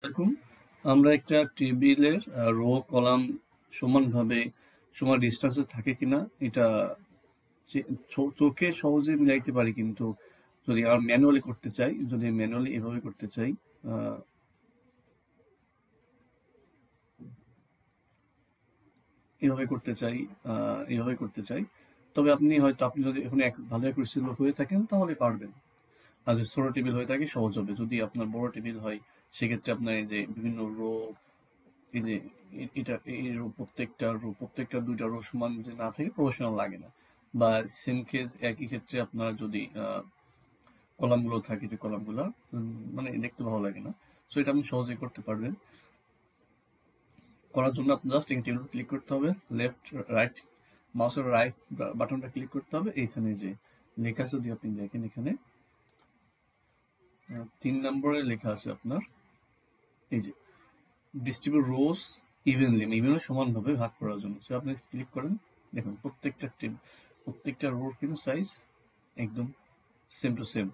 দেখুন, আমরা একটা টেবিলের রো কলাম সমানভাবে সমান ডিস্টেন্সে থাকে কিনা এটা চোখে সহজে মিলাইতে পারি, কিন্তু যদি আর ম্যানুয়ালি করতে চাই, যদি ম্যানুয়ালি এভাবে করতে চাই, আহ, এভাবে করতে চাই, এভাবে করতে চাই, তবে আপনি যদি এখন ভালো অ্যাকুরেসি হয়ে থাকেন তাহলে পারবেন। আর যদি ছোট টেবিল হয়ে থাকে সহজ হবে। যদি আপনার বড় টেবিল হয় সেক্ষেত্রে আপনার এই যে বিভিন্ন রো, এই যে এটা এই রো, প্রত্যেকটা দুইটা রো সমান যে না থাকে প্রফেশনাল লাগে না। বা সেম কেস একই ক্ষেত্রে আপনার যদি কলামগুলো থাকে, যে কলামগুলো মানে দেখতে ভালো লাগে না। সো এটা আপনি সহজেই করতে পারবেন। করার জন্য আপনার জাস্ট এই টেবিল ক্লিক করতে হবে, লেফট রাইট মাউসের রাইট বাটনটা ক্লিক করতে হবে। এইখানে যে লেখা আছে, যদি আপনি দেখেন এখানে 3 নম্বরে লেখা আছে আপনার এই যে ডিস্ট্রিবিউট রোস ইভেনলি, ইভেনলি সমানভাবে ভাগ করার জন্য। সো আপনি ক্লিক করেন, দেখুন প্রত্যেকটা রোর কিন্তু সাইজ একদম সেম টু সেম।